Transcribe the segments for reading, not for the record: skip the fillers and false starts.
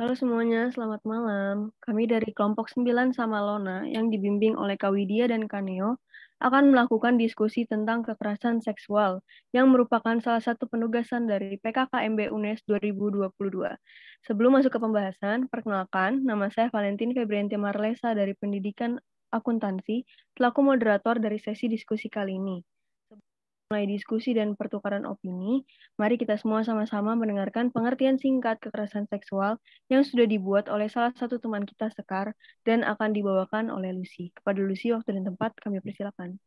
Halo semuanya, selamat malam. Kami dari kelompok 9 sama Lona yang dibimbing oleh Kak Widya dan Kak Neo akan melakukan diskusi tentang kekerasan seksual yang merupakan salah satu penugasan dari PKKMB UNES 2022. Sebelum masuk ke pembahasan, perkenalkan, nama saya Valentin Febrianti Marlesa dari Pendidikan Akuntansi, selaku moderator dari sesi diskusi kali ini. Mulai diskusi dan pertukaran opini, mari kita semua sama-sama mendengarkan pengertian singkat kekerasan seksual yang sudah dibuat oleh salah satu teman kita, Sekar, dan akan dibawakan oleh Lucy. Kepada Lucy, waktu dan tempat kami persilakan.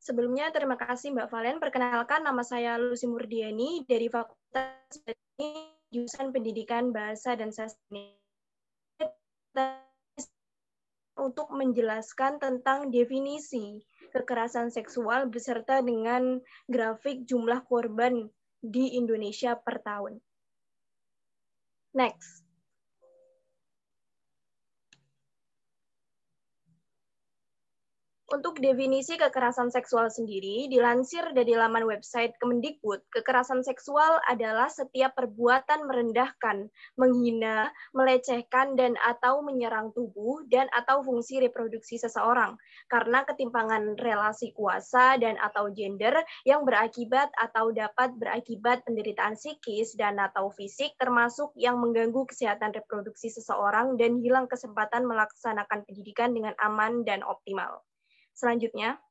Sebelumnya, terima kasih Mbak Valen. Perkenalkan, nama saya Lucy Murdiani dari Fakultas Jurusan Pendidikan Bahasa dan Sastra untuk menjelaskan tentang definisi kekerasan seksual beserta dengan grafik jumlah korban di Indonesia per tahun. Next. Untuk definisi kekerasan seksual sendiri, dilansir dari laman website Kemendikbud, kekerasan seksual adalah setiap perbuatan merendahkan, menghina, melecehkan, dan atau menyerang tubuh dan atau fungsi reproduksi seseorang karena ketimpangan relasi kuasa dan atau gender yang berakibat atau dapat berakibat penderitaan psikis dan atau fisik termasuk yang mengganggu kesehatan reproduksi seseorang dan hilang kesempatan melaksanakan pendidikan dengan aman dan optimal. Selanjutnya,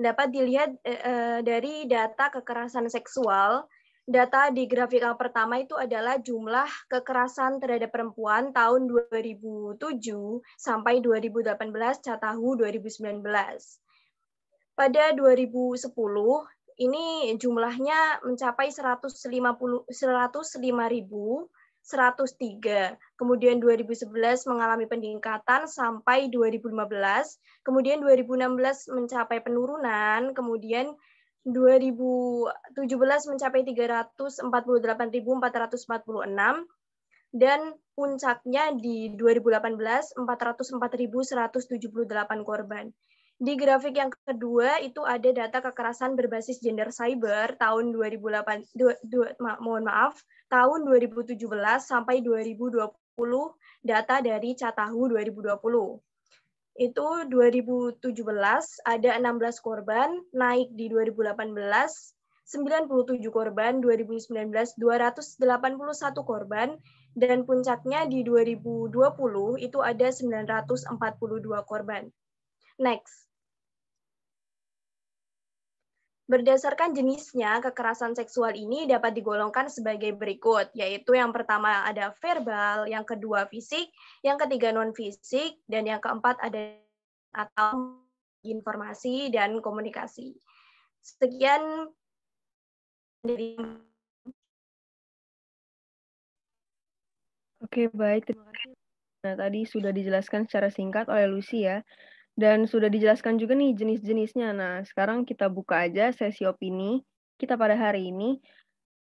dapat dilihat dari data kekerasan seksual. Data di grafik yang pertama itu adalah jumlah kekerasan terhadap perempuan tahun 2007 sampai 2018 Catahu 2019. Pada 2010, ini jumlahnya mencapai 105.103. Kemudian 2011 mengalami peningkatan sampai 2015. Kemudian 2016 mencapai penurunan. Kemudian 2017 mencapai 348.446 dan puncaknya di 2018 404.178 korban. Di grafik yang kedua itu ada data kekerasan berbasis gender cyber tahun 2017 sampai 2020, data dari Catahu 2020. Itu 2017 ada 16 korban, naik di 2018 97 korban, 2019 281 korban, dan puncaknya di 2020 itu ada 942 korban. Next. Berdasarkan jenisnya, kekerasan seksual ini dapat digolongkan sebagai berikut, yaitu yang pertama ada verbal, yang kedua fisik, yang ketiga non-fisik, dan yang keempat ada atau informasi dan komunikasi. Sekian dari Oke, baik. Terima kasih. Nah, tadi sudah dijelaskan secara singkat oleh Lucy ya. Dan sudah dijelaskan juga nih jenis-jenisnya. Nah, sekarang kita buka aja sesi opini kita pada hari ini.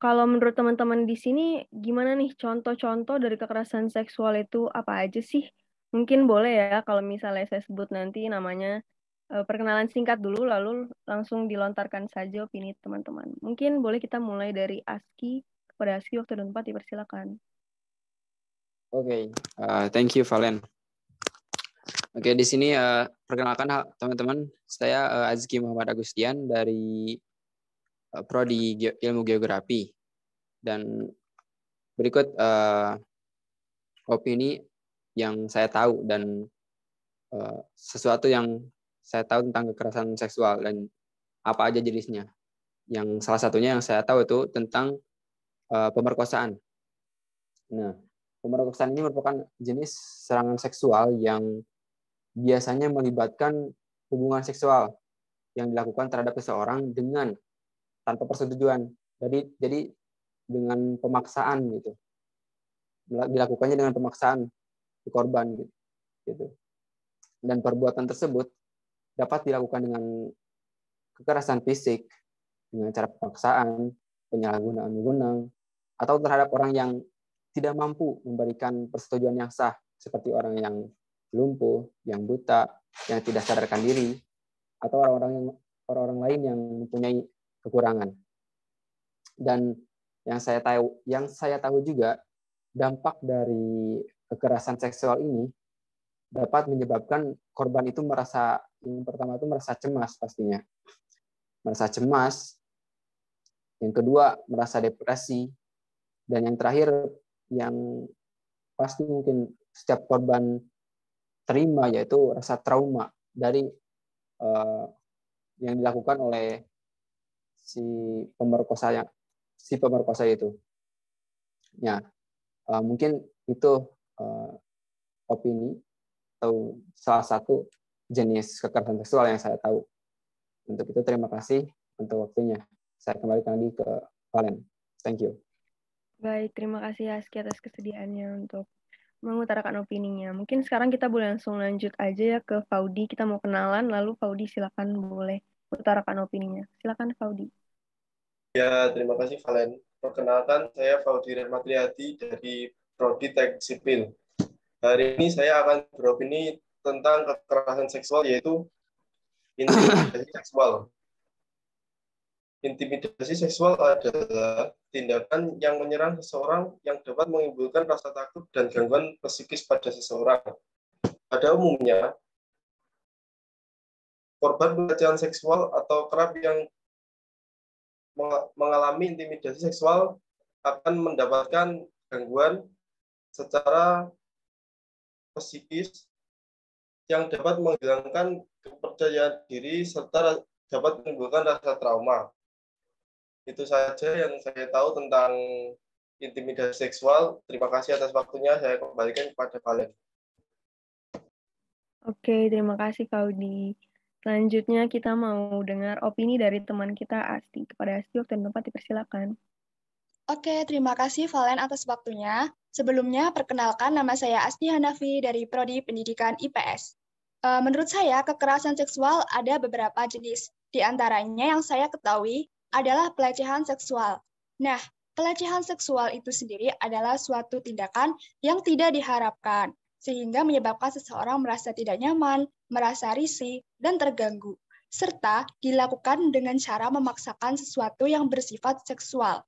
Kalau menurut teman-teman di sini, gimana nih contoh-contoh dari kekerasan seksual itu apa aja sih? Mungkin boleh ya kalau misalnya saya sebut nanti namanya perkenalan singkat dulu, lalu langsung dilontarkan saja opini teman-teman. Mungkin boleh kita mulai dari Aski. Kepada Aski, waktu dan tempat dipersilakan. Oke, thank you Valen. Oke, di sini perkenalkan teman-teman, saya Azki Muhammad Agustian dari Prodi Ilmu Geografi, dan berikut opini yang saya tahu dan sesuatu yang saya tahu tentang kekerasan seksual dan apa aja jenisnya. Yang salah satunya yang saya tahu itu tentang pemerkosaan. Nah, pemerkosaan ini merupakan jenis serangan seksual yang biasanya melibatkan hubungan seksual yang dilakukan terhadap seseorang dengan tanpa persetujuan. Jadi dengan pemaksaan gitu. Dilakukannya dengan pemaksaan si korban gitu. Dan perbuatan tersebut dapat dilakukan dengan kekerasan fisik, dengan cara pemaksaan, penyalahgunaan wewenang, atau terhadap orang yang tidak mampu memberikan persetujuan yang sah, seperti orang yang lumpuh, yang buta, yang tidak sadarkan diri, atau orang-orang lain yang mempunyai kekurangan. Dan yang saya tahu juga dampak dari kekerasan seksual ini dapat menyebabkan korban itu yang pertama itu merasa cemas pastinya. Merasa cemas, yang kedua merasa depresi, dan yang terakhir yang pasti mungkin setiap korban terima yaitu rasa trauma dari yang dilakukan oleh si pemerkosa itu. Ya, mungkin itu opini atau salah satu jenis kekerasan seksual yang saya tahu. Untuk itu terima kasih untuk waktunya. Saya kembalikan lagi ke Valen. Thank you. Baik, terima kasih Aski atas kesediaannya untuk mengutarakan opininya. Mungkin sekarang kita boleh langsung lanjut aja ya ke Faudi. Kita mau kenalan, lalu Faudi silakan boleh utarakan opininya. Silakan Faudi. Ya, terima kasih Valen. Perkenalkan, saya Faudi Rahmatriyadi dari Prodi Teknik Sipil. Hari ini saya akan beropini tentang kekerasan seksual, yaitu intimidasi seksual. Intimidasi seksual adalah tindakan yang menyerang seseorang yang dapat menimbulkan rasa takut dan gangguan psikis pada seseorang. Pada umumnya, korban pelecehan seksual atau kerap yang mengalami intimidasi seksual akan mendapatkan gangguan secara psikis yang dapat menghilangkan kepercayaan diri serta dapat menimbulkan rasa trauma. Itu saja yang saya tahu tentang intimidasi seksual. Terima kasih atas waktunya. Saya kembalikan kepada Valen. Oke, terima kasih Faudi. Selanjutnya kita mau dengar opini dari teman kita Asti. Kepada Asti, waktu dan tempat dipersilakan. Oke, terima kasih Valen atas waktunya. Sebelumnya, perkenalkan nama saya Asti Hanafi dari Prodi Pendidikan IPS. Menurut saya, kekerasan seksual ada beberapa jenis. Di antaranya yang saya ketahui adalah pelecehan seksual. Nah, pelecehan seksual itu sendiri adalah suatu tindakan yang tidak diharapkan, sehingga menyebabkan seseorang merasa tidak nyaman, merasa risih, dan terganggu, serta dilakukan dengan cara memaksakan sesuatu yang bersifat seksual.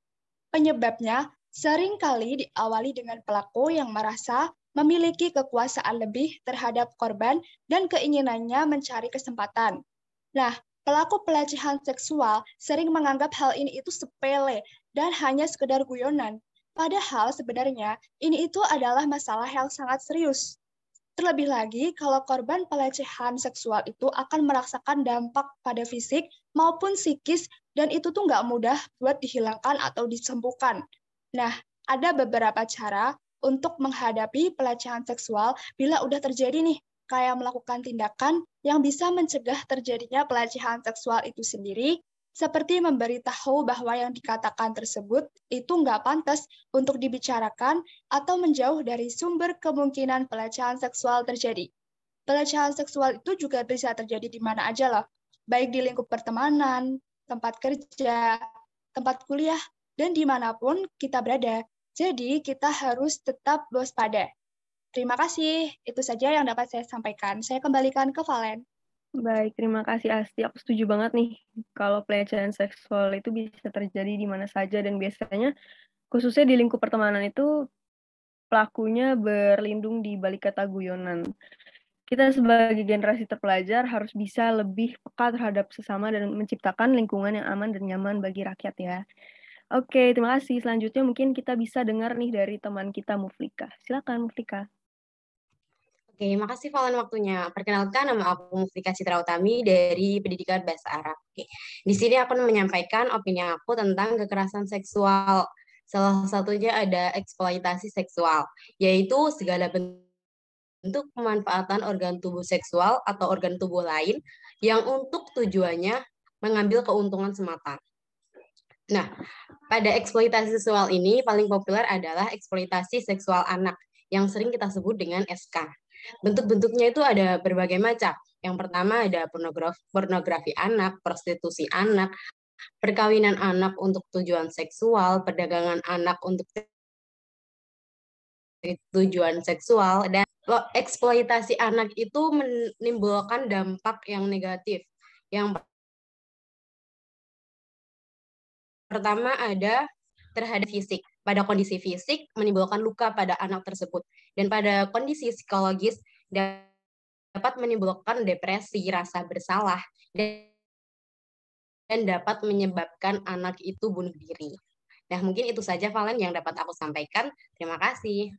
Penyebabnya seringkali diawali dengan pelaku yang merasa memiliki kekuasaan lebih terhadap korban dan keinginannya mencari kesempatan. Nah, pelaku pelecehan seksual sering menganggap hal ini itu sepele dan hanya sekedar guyonan. Padahal sebenarnya ini itu adalah masalah yang sangat serius. Terlebih lagi, kalau korban pelecehan seksual itu akan merasakan dampak pada fisik maupun psikis, dan itu tuh nggak mudah buat dihilangkan atau disembuhkan. Nah, ada beberapa cara untuk menghadapi pelecehan seksual bila udah terjadi nih, kayak melakukan tindakan yang bisa mencegah terjadinya pelecehan seksual itu sendiri, seperti memberitahu bahwa yang dikatakan tersebut itu nggak pantas untuk dibicarakan atau menjauh dari sumber kemungkinan pelecehan seksual terjadi. Pelecehan seksual itu juga bisa terjadi di mana aja loh, baik di lingkup pertemanan, tempat kerja, tempat kuliah, dan dimanapun kita berada. Jadi kita harus tetap waspada. Terima kasih, itu saja yang dapat saya sampaikan. Saya kembalikan ke Valen. Baik, terima kasih Asti. Aku setuju banget nih kalau pelecehan seksual itu bisa terjadi di mana saja dan biasanya khususnya di lingkup pertemanan itu pelakunya berlindung di balik kata guyonan. Kita sebagai generasi terpelajar harus bisa lebih peka terhadap sesama dan menciptakan lingkungan yang aman dan nyaman bagi rakyat ya. Oke, terima kasih. Selanjutnya mungkin kita bisa dengar nih dari teman kita Muflika. Silakan Muflika. Oke, makasih Valen waktunya. Perkenalkan, nama aku Muflika Citra Utami dari Pendidikan Bahasa Arab. Oke. Di sini aku menyampaikan opini aku tentang kekerasan seksual. Salah satunya ada eksploitasi seksual, yaitu segala bentuk pemanfaatan organ tubuh seksual atau organ tubuh lain yang untuk tujuannya mengambil keuntungan semata. Nah, pada eksploitasi seksual ini paling populer adalah eksploitasi seksual anak yang sering kita sebut dengan SK. Bentuk-bentuknya itu ada berbagai macam. Yang pertama ada pornografi anak, prostitusi anak, perkawinan anak untuk tujuan seksual, perdagangan anak untuk tujuan seksual, dan eksploitasi anak itu menimbulkan dampak yang negatif. Yang Pertama ada terhadap fisik. Pada kondisi fisik menimbulkan luka pada anak tersebut. Dan pada kondisi psikologis dapat menimbulkan depresi, rasa bersalah, dan dapat menyebabkan anak itu bunuh diri. Nah, mungkin itu saja Valen yang dapat aku sampaikan. Terima kasih.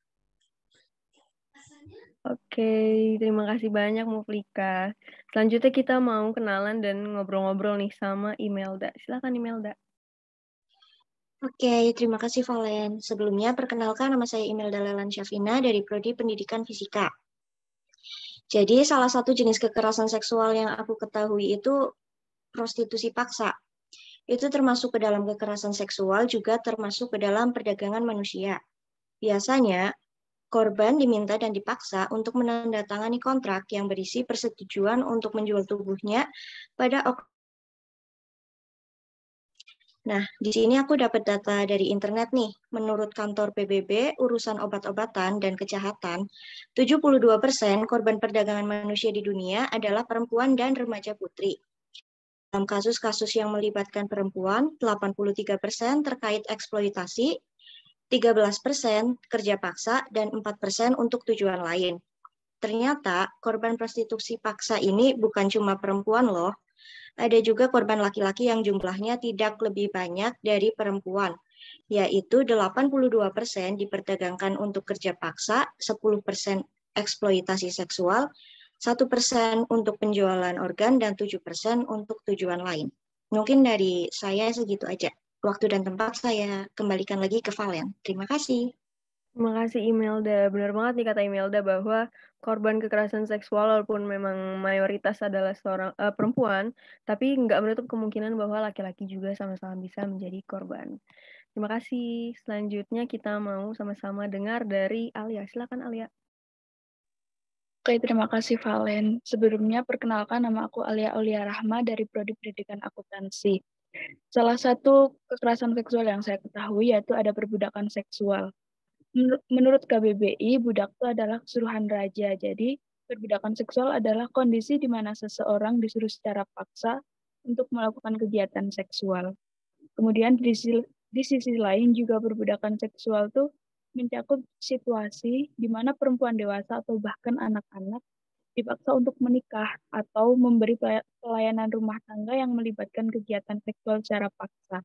Oke, terima kasih banyak Muflika. Selanjutnya kita mau kenalan dan ngobrol-ngobrol nih sama Imelda. Silakan Imelda. Oke, terima kasih Valen. Sebelumnya, perkenalkan nama saya Imelda Lelan Syafina dari Prodi Pendidikan Fisika. Jadi, salah satu jenis kekerasan seksual yang aku ketahui itu prostitusi paksa. Itu termasuk ke dalam kekerasan seksual, juga termasuk ke dalam perdagangan manusia. Biasanya, korban diminta dan dipaksa untuk menandatangani kontrak yang berisi persetujuan untuk menjual tubuhnya pada Nah, di sini aku dapat data dari internet nih. Menurut kantor PBB, urusan obat-obatan dan kejahatan, 72% korban perdagangan manusia di dunia adalah perempuan dan remaja putri. Dalam kasus-kasus yang melibatkan perempuan, 83% terkait eksploitasi, 13% kerja paksa, dan 4% untuk tujuan lain. Ternyata korban prostitusi paksa ini bukan cuma perempuan loh. Ada juga korban laki-laki yang jumlahnya tidak lebih banyak dari perempuan, yaitu 82% diperdagangkan untuk kerja paksa, 10% eksploitasi seksual, 1% untuk penjualan organ, dan 7% untuk tujuan lain. Mungkin dari saya segitu aja. Waktu dan tempat saya kembalikan lagi ke Valen. Terima kasih. Terima kasih Imelda. Benar banget nih kata Imelda bahwa korban kekerasan seksual walaupun memang mayoritas adalah seorang perempuan, tapi nggak menutup kemungkinan bahwa laki-laki juga sama-sama bisa menjadi korban. Terima kasih. Selanjutnya kita mau sama-sama dengar dari Alia. Silakan Alia. Oke, terima kasih Valen. Sebelumnya perkenalkan nama aku Alia Aulia Rahma dari Prodi Pendidikan Akuntansi. Salah satu kekerasan seksual yang saya ketahui yaitu ada perbudakan seksual. Menurut KBBI, budak itu adalah kesuruhan raja. Jadi, perbudakan seksual adalah kondisi di mana seseorang disuruh secara paksa untuk melakukan kegiatan seksual. Kemudian di sisi lain juga perbudakan seksual itu mencakup situasi di mana perempuan dewasa atau bahkan anak-anak dipaksa untuk menikah atau memberi pelayanan rumah tangga yang melibatkan kegiatan seksual secara paksa.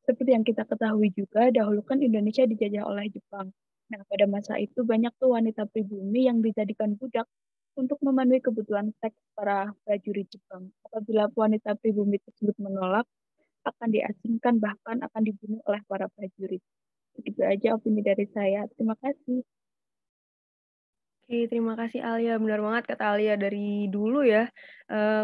Seperti yang kita ketahui juga, dahulu kan Indonesia dijajah oleh Jepang. Nah, pada masa itu banyak tuh wanita pribumi yang dijadikan budak untuk memenuhi kebutuhan seks para prajurit Jepang. Apabila wanita pribumi tersebut menolak, akan diasingkan bahkan akan dibunuh oleh para prajurit. Begitu aja opini dari saya. Terima kasih. Oke, terima kasih Alia. Benar banget kata Alia dari dulu ya.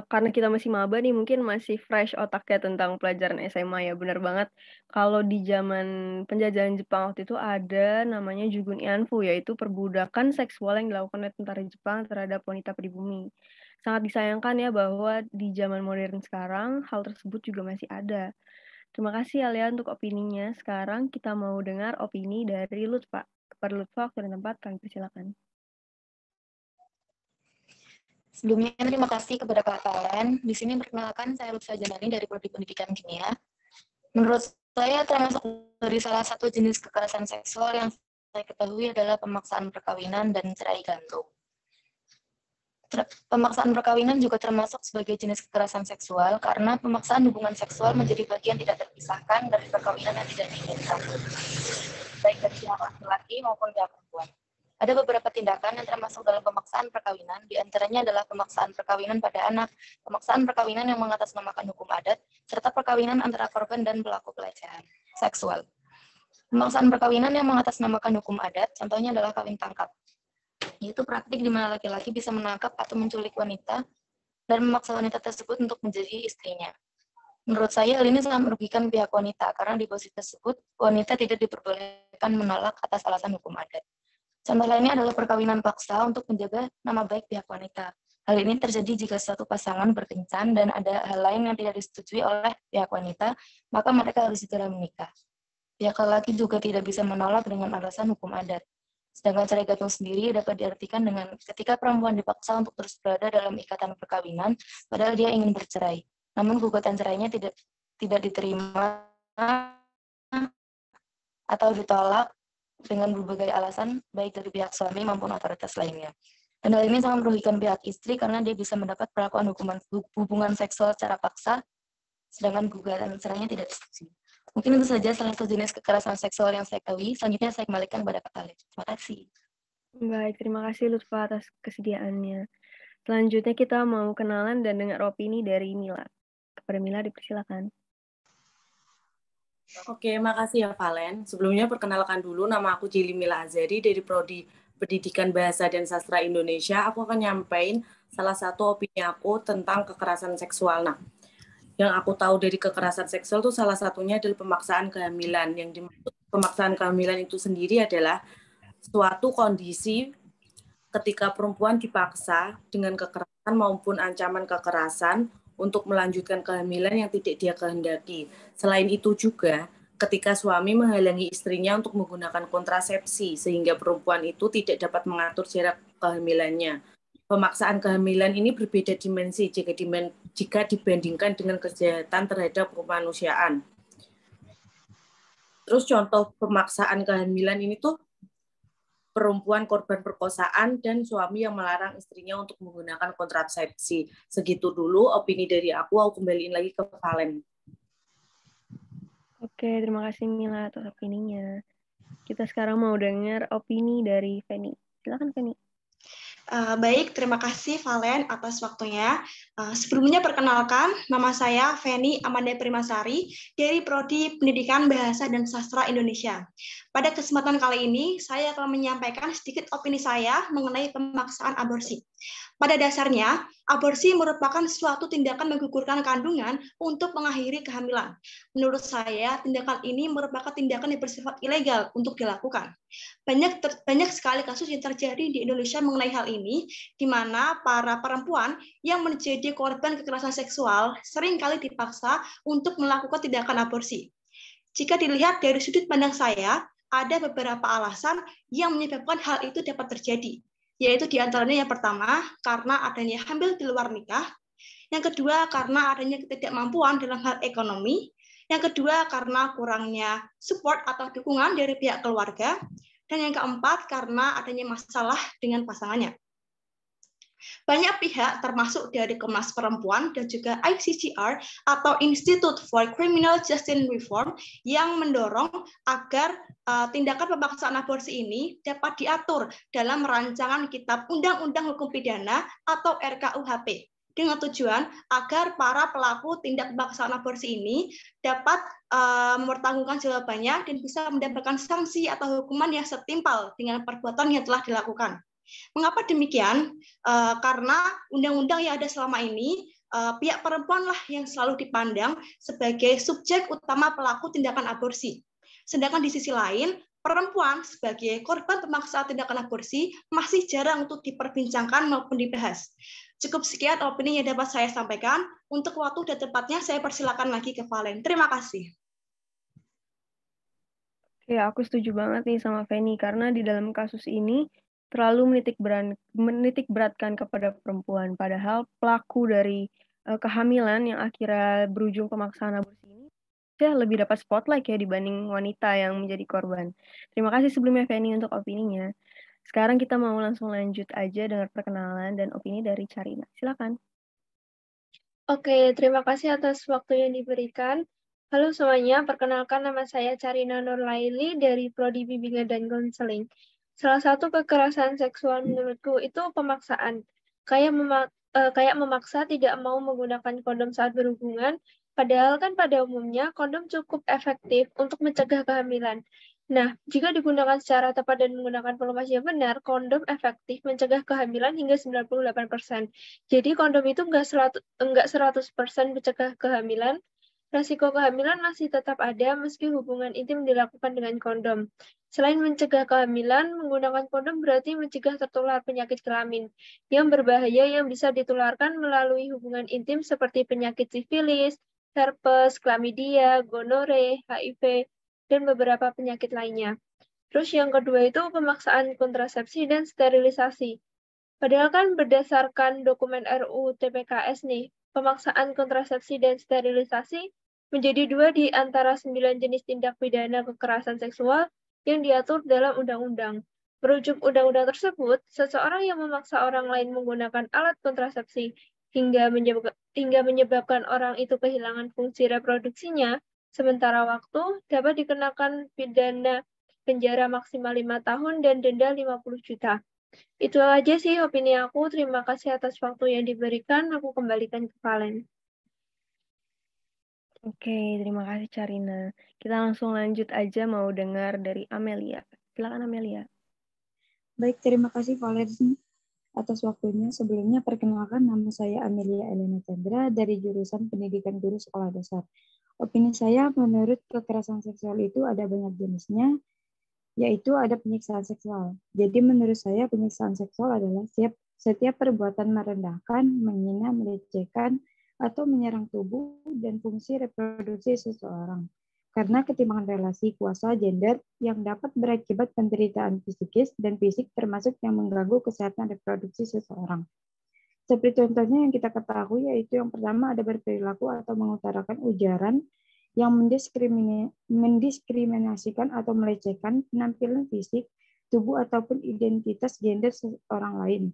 Karena kita masih maba nih, mungkin masih fresh otaknya tentang pelajaran SMA ya. Benar banget. Kalau di zaman penjajahan Jepang waktu itu ada namanya Jugun Ianfu, yaitu perbudakan seksual yang dilakukan oleh tentara Jepang terhadap wanita pribumi. Sangat disayangkan ya bahwa di zaman modern sekarang hal tersebut juga masih ada. Terima kasih Alia untuk opininya. Sekarang kita mau dengar opini dari Lutfa. Kepada Lutfa, waktu dan tempat kami persilakan. Sebelumnya, terima kasih kepada Kak Valen. Di sini perkenalkan, saya Lutfa Janani dari Prodi Pendidikan Kimia. Menurut saya, termasuk dari salah satu jenis kekerasan seksual yang saya ketahui adalah pemaksaan perkawinan dan cerai gantung. Pemaksaan perkawinan juga termasuk sebagai jenis kekerasan seksual karena pemaksaan hubungan seksual menjadi bagian tidak terpisahkan dari perkawinan yang tidak diinginkan, baik dari pihak laki-laki maupun pihak perempuan. Ada beberapa tindakan yang termasuk dalam pemaksaan perkawinan, di antaranya adalah pemaksaan perkawinan pada anak, pemaksaan perkawinan yang mengatasnamakan hukum adat, serta perkawinan antara korban dan pelaku pelecehan seksual. Pemaksaan perkawinan yang mengatasnamakan hukum adat, contohnya adalah kawin tangkap, yaitu praktik di mana laki-laki bisa menangkap atau menculik wanita dan memaksa wanita tersebut untuk menjadi istrinya. Menurut saya, hal ini sangat merugikan pihak wanita, karena di posisi tersebut, wanita tidak diperbolehkan menolak atas alasan hukum adat. Contoh lainnya adalah perkawinan paksa untuk menjaga nama baik pihak wanita. Hal ini terjadi jika suatu pasangan berkencan dan ada hal lain yang tidak disetujui oleh pihak wanita, maka mereka harus segera menikah. Pihak laki juga tidak bisa menolak dengan alasan hukum adat. Sedangkan cerai gantung sendiri dapat diartikan dengan ketika perempuan dipaksa untuk terus berada dalam ikatan perkawinan, padahal dia ingin bercerai. Namun gugatan cerainya tidak diterima atau ditolak dengan berbagai alasan, baik dari pihak suami maupun otoritas lainnya. Dan hal ini sangat merugikan pihak istri karena dia bisa mendapat perlakuan hubungan seksual secara paksa, sedangkan gugatan cerainya tidak disetujui. Mungkin itu saja salah satu jenis kekerasan seksual yang saya ketahui. Selanjutnya saya kembalikan kepada Kak Khalid. Terima kasih. Baik, terima kasih Lutfa atas kesediaannya. Selanjutnya kita mau kenalan dan dengar opini dari Mila. Kepada Mila dipersilakan. Oke, makasih ya Valen. Sebelumnya perkenalkan dulu, nama aku Jili Mila Azari dari Prodi Pendidikan Bahasa dan Sastra Indonesia. Aku akan nyampaikan salah satu opini aku tentang kekerasan seksual. Nah, yang aku tahu dari kekerasan seksual itu salah satunya adalah pemaksaan kehamilan. Yang dimaksud pemaksaan kehamilan itu sendiri adalah suatu kondisi ketika perempuan dipaksa dengan kekerasan maupun ancaman kekerasan untuk melanjutkan kehamilan yang tidak dia kehendaki. Selain itu juga, ketika suami menghalangi istrinya untuk menggunakan kontrasepsi, sehingga perempuan itu tidak dapat mengatur jarak kehamilannya. Pemaksaan kehamilan ini berbeda dimensi jika dibandingkan dengan kejahatan terhadap kemanusiaan. Terus contoh pemaksaan kehamilan ini tuh perempuan korban perkosaan dan suami yang melarang istrinya untuk menggunakan kontrasepsi. Segitu dulu opini dari aku kembaliin lagi ke Valen. Oke, terima kasih Mila atas opininya. Kita sekarang mau dengar opini dari Feni. Silakan Feni. Baik, terima kasih Valen atas waktunya. Sebelumnya perkenalkan, nama saya Feni Amanda Primasari dari Prodi Pendidikan Bahasa dan Sastra Indonesia. Pada kesempatan kali ini, saya akan menyampaikan sedikit opini saya mengenai pemaksaan aborsi. Pada dasarnya, aborsi merupakan suatu tindakan menggugurkan kandungan untuk mengakhiri kehamilan. Menurut saya, tindakan ini merupakan tindakan yang bersifat ilegal untuk dilakukan. Banyak sekali kasus yang terjadi di Indonesia mengenai hal ini, di mana para perempuan yang menjadi korban kekerasan seksual seringkali dipaksa untuk melakukan tindakan aborsi. Jika dilihat dari sudut pandang saya, ada beberapa alasan yang menyebabkan hal itu dapat terjadi, yaitu diantaranya yang pertama, karena adanya hamil di luar nikah, yang kedua, karena adanya ketidakmampuan dalam hal ekonomi, yang kedua, karena kurangnya support atau dukungan dari pihak keluarga, dan yang keempat, karena adanya masalah dengan pasangannya. Banyak pihak, termasuk dari Komnas Perempuan dan juga ICCR atau Institute for Criminal Justice Reform, yang mendorong agar tindakan pemaksaan aborsi ini dapat diatur dalam rancangan Kitab Undang-Undang Hukum Pidana atau RKUHP, dengan tujuan agar para pelaku tindak pemaksaan aborsi ini dapat mempertanggungjawabkan jawabannya dan bisa mendapatkan sanksi atau hukuman yang setimpal dengan perbuatan yang telah dilakukan. Mengapa demikian? Karena undang-undang yang ada selama ini, pihak perempuanlah yang selalu dipandang sebagai subjek utama pelaku tindakan aborsi. Sedangkan di sisi lain, perempuan sebagai korban pemaksaan tindakan aborsi masih jarang untuk diperbincangkan maupun dibahas. Cukup sekian opini yang dapat saya sampaikan. Untuk waktu dan tempatnya, saya persilakan lagi ke Valen. Terima kasih. Oke, aku setuju banget nih sama Feni, karena di dalam kasus ini terlalu menitik beratkan kepada perempuan. Padahal pelaku dari kehamilan yang akhirnya berujung pemaksaan aborsi ini lebih dapat spotlight ya dibanding wanita yang menjadi korban. Terima kasih sebelumnya Feni untuk opininya. Sekarang kita mau langsung lanjut aja dengan perkenalan dan opini dari Carina. Silakan. Oke, terima kasih atas waktu yang diberikan. Halo semuanya, perkenalkan nama saya Carina Nurlaili dari Prodi Bimbingan dan Konseling. Salah satu kekerasan seksual menurutku itu pemaksaan. Kayak memaksa tidak mau menggunakan kondom saat berhubungan, padahal kan pada umumnya kondom cukup efektif untuk mencegah kehamilan. Nah, jika digunakan secara tepat dan menggunakan volume yang benar, kondom efektif mencegah kehamilan hingga 98%. Jadi kondom itu enggak 100% mencegah kehamilan. Resiko kehamilan masih tetap ada meski hubungan intim dilakukan dengan kondom. Selain mencegah kehamilan, menggunakan kondom berarti mencegah tertular penyakit kelamin yang berbahaya yang bisa ditularkan melalui hubungan intim seperti penyakit sifilis, herpes, chlamydia, gonore, HIV, dan beberapa penyakit lainnya. Terus yang kedua itu pemaksaan kontrasepsi dan sterilisasi. Padahal kan berdasarkan dokumen RUU TPKS nih, pemaksaan kontrasepsi dan sterilisasi menjadi 2 di antara 9 jenis tindak pidana kekerasan seksual yang diatur dalam undang-undang. Merujuk undang-undang tersebut, seseorang yang memaksa orang lain menggunakan alat kontrasepsi hingga menyebabkan orang itu kehilangan fungsi reproduksinya sementara waktu dapat dikenakan pidana penjara maksimal 5 tahun dan denda 50 juta. Itu aja sih opini aku. Terima kasih atas waktu yang diberikan. Aku kembalikan ke Valen. Oke, terima kasih Carina. Kita langsung lanjut aja mau dengar dari Amelia. Silakan Amelia. Baik, terima kasih Valen atas waktunya. Sebelumnya perkenalkan, nama saya Amelia Elena Chandra dari jurusan Pendidikan Guru Sekolah Dasar. Opini saya, menurut kekerasan seksual itu ada banyak jenisnya, yaitu ada penyiksaan seksual. Jadi menurut saya penyiksaan seksual adalah setiap perbuatan merendahkan, menghina, melecehkan, atau menyerang tubuh dan fungsi reproduksi seseorang. Karena ketimpangan relasi kuasa gender yang dapat berakibat penderitaan psikis dan fisik termasuk yang mengganggu kesehatan reproduksi seseorang. Seperti contohnya yang kita ketahui yaitu yang pertama ada berperilaku atau mengutarakan ujaran yang mendiskriminasikan atau melecehkan penampilan fisik, tubuh ataupun identitas gender orang lain.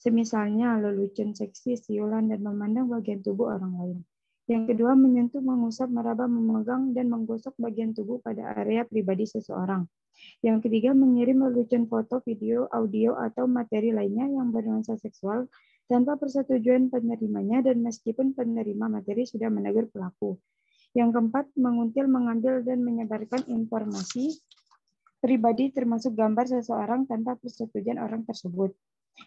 Semisalnya lelucon seksi, siulan, dan memandang bagian tubuh orang lain. Yang kedua, menyentuh, mengusap, meraba, memegang, dan menggosok bagian tubuh pada area pribadi seseorang. Yang ketiga, mengirim lelucon foto, video, audio, atau materi lainnya yang bernuansa seksual tanpa persetujuan penerimanya dan meskipun penerima materi sudah menegur pelaku. Yang keempat, menguntil, mengambil, dan menyebarkan informasi pribadi termasuk gambar seseorang tanpa persetujuan orang tersebut.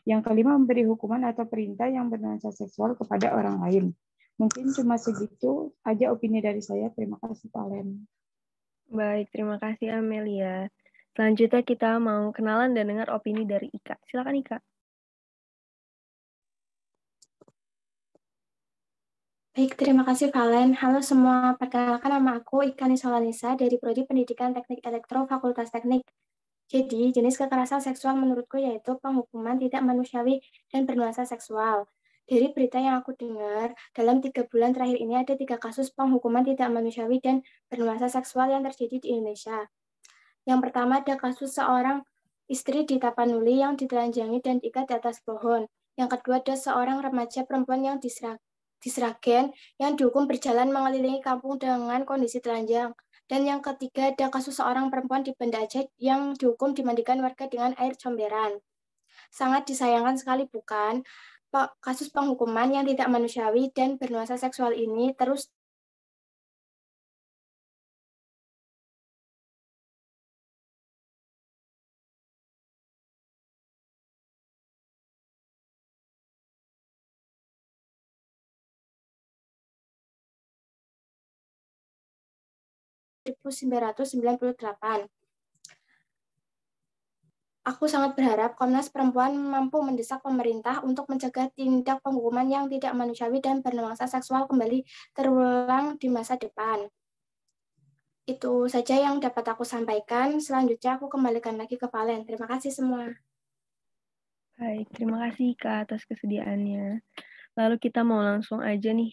Yang kelima, memberi hukuman atau perintah yang bernuansa seksual kepada orang lain. Mungkin cuma segitu aja opini dari saya. Terima kasih, Valen. Baik, terima kasih Amelia. Selanjutnya kita mau kenalan dan dengar opini dari Ika. Silakan Ika. Baik, terima kasih Valen. Halo semua, perkenalkan nama aku Ika Nisolanisa dari Prodi Pendidikan Teknik Elektro Fakultas Teknik. Jadi, jenis kekerasan seksual menurutku yaitu penghukuman tidak manusiawi dan bernuansa seksual. Dari berita yang aku dengar, dalam 3 bulan terakhir ini ada 3 kasus penghukuman tidak manusiawi dan bernuansa seksual yang terjadi di Indonesia. Yang pertama ada kasus seorang istri di Tapanuli yang ditelanjangi dan diikat di atas pohon. Yang kedua ada seorang remaja perempuan yang di Sragen yang dihukum berjalan mengelilingi kampung dengan kondisi telanjang. Dan yang ketiga ada kasus seorang perempuan di Banda Aceh yang dihukum dimandikan warga dengan air comberan. Sangat disayangkan sekali bukan? Kasus penghukuman yang tidak manusiawi dan bernuansa seksual ini terus (1998). Aku sangat berharap Komnas Perempuan mampu mendesak pemerintah untuk mencegah tindak penghukuman yang tidak manusiawi dan bernuansa seksual kembali terulang di masa depan. Itu saja yang dapat aku sampaikan. Selanjutnya aku kembalikan lagi ke Valen. Terima kasih semua. Baik, terima kasih Kak atas kesediaannya. Lalu kita mau langsung aja nih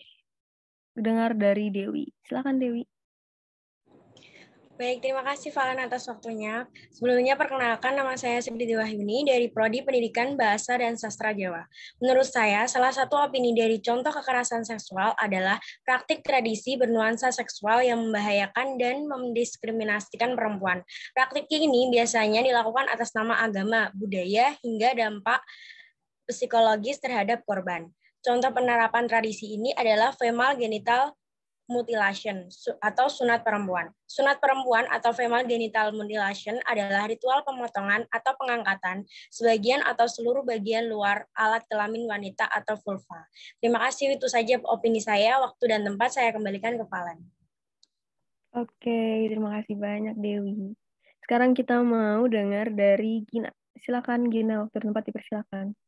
dengar dari Dewi. Silakan Dewi. Baik, terima kasih Valen atas waktunya. Sebelumnya perkenalkan nama saya Siti Wahyuni dari Prodi Pendidikan Bahasa dan Sastra Jawa. Menurut saya, salah satu opini dari contoh kekerasan seksual adalah praktik tradisi bernuansa seksual yang membahayakan dan mendiskriminasikan perempuan. Praktik ini biasanya dilakukan atas nama agama, budaya, hingga dampak psikologis terhadap korban. Contoh penerapan tradisi ini adalah female genital mutilation atau sunat perempuan. Sunat perempuan atau female genital mutilation adalah ritual pemotongan atau pengangkatan sebagian atau seluruh bagian luar alat kelamin wanita atau vulva. Terima kasih, itu saja opini saya. Waktu dan tempat saya kembalikan ke Valen. Oke, terima kasih banyak Dewi. Sekarang kita mau dengar dari Gina. Silakan Gina, waktu dan tempat dipersilakan.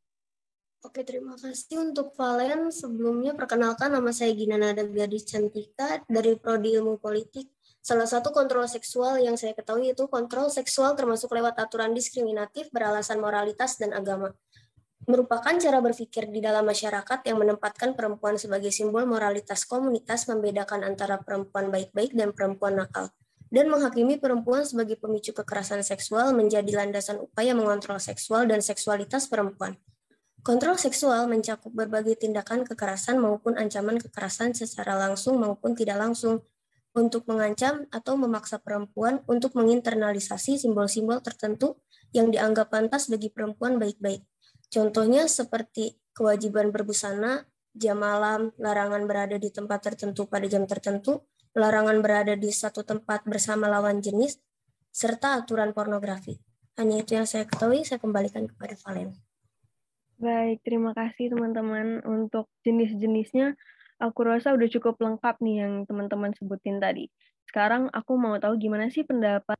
Oke, terima kasih untuk Valen. Sebelumnya perkenalkan nama saya Gina Nada Gadis Cantika dari Prodi Ilmu Politik. Salah satu kontrol seksual yang saya ketahui itu kontrol seksual termasuk lewat aturan diskriminatif beralasan moralitas dan agama. merupakan cara berpikir di dalam masyarakat yang menempatkan perempuan sebagai simbol moralitas komunitas, membedakan antara perempuan baik-baik dan perempuan nakal, dan menghakimi perempuan sebagai pemicu kekerasan seksual menjadi landasan upaya mengontrol seksual dan seksualitas perempuan. Kontrol seksual mencakup berbagai tindakan kekerasan maupun ancaman kekerasan secara langsung maupun tidak langsung untuk mengancam atau memaksa perempuan untuk menginternalisasi simbol-simbol tertentu yang dianggap pantas bagi perempuan baik-baik. Contohnya seperti kewajiban berbusana, jam malam, larangan berada di tempat tertentu pada jam tertentu, larangan berada di satu tempat bersama lawan jenis, serta aturan pornografi. Hanya itu yang saya ketahui, saya kembalikan kepada Valen. Baik, terima kasih teman-teman. Untuk jenis-jenisnya, aku rasa udah cukup lengkap nih yang teman-teman sebutin tadi. Sekarang aku mau tahu gimana sih pendapat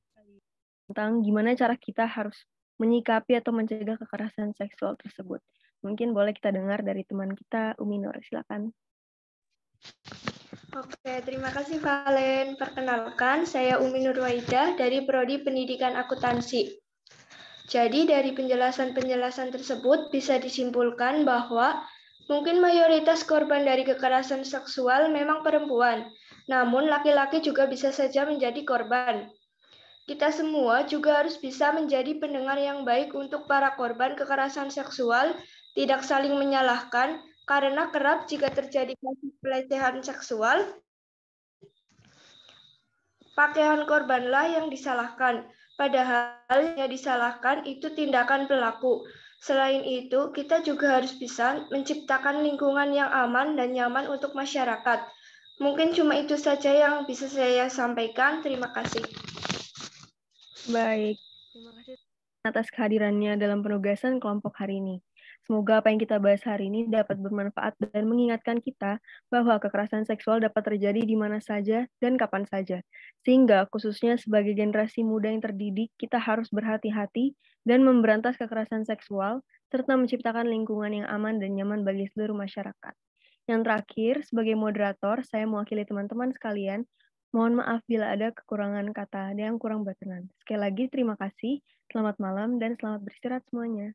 tentang gimana cara kita harus menyikapi atau mencegah kekerasan seksual tersebut. Mungkin boleh kita dengar dari teman kita, Umi Nur. Silakan. Oke, terima kasih Valen. Perkenalkan, saya Umi Nurwaidah dari Prodi Pendidikan Akuntansi. Jadi dari penjelasan-penjelasan tersebut bisa disimpulkan bahwa mungkin mayoritas korban dari kekerasan seksual memang perempuan, namun laki-laki juga bisa saja menjadi korban. Kita semua juga harus bisa menjadi pendengar yang baik untuk para korban kekerasan seksual, tidak saling menyalahkan, karena kerap jika terjadi kasus pelecehan seksual, pakaian korbanlah yang disalahkan. Padahal yang disalahkan itu tindakan pelaku. Selain itu, kita juga harus bisa menciptakan lingkungan yang aman dan nyaman untuk masyarakat. Mungkin cuma itu saja yang bisa saya sampaikan. Terima kasih. Baik, terima kasih atas kehadirannya dalam penugasan kelompok hari ini. Semoga apa yang kita bahas hari ini dapat bermanfaat dan mengingatkan kita bahwa kekerasan seksual dapat terjadi di mana saja dan kapan saja. Sehingga khususnya sebagai generasi muda yang terdidik, kita harus berhati-hati dan memberantas kekerasan seksual, serta menciptakan lingkungan yang aman dan nyaman bagi seluruh masyarakat. Yang terakhir, sebagai moderator, saya mewakili teman-teman sekalian. Mohon maaf bila ada kekurangan kata dan yang kurang berkenan. Sekali lagi terima kasih, selamat malam, dan selamat beristirahat semuanya.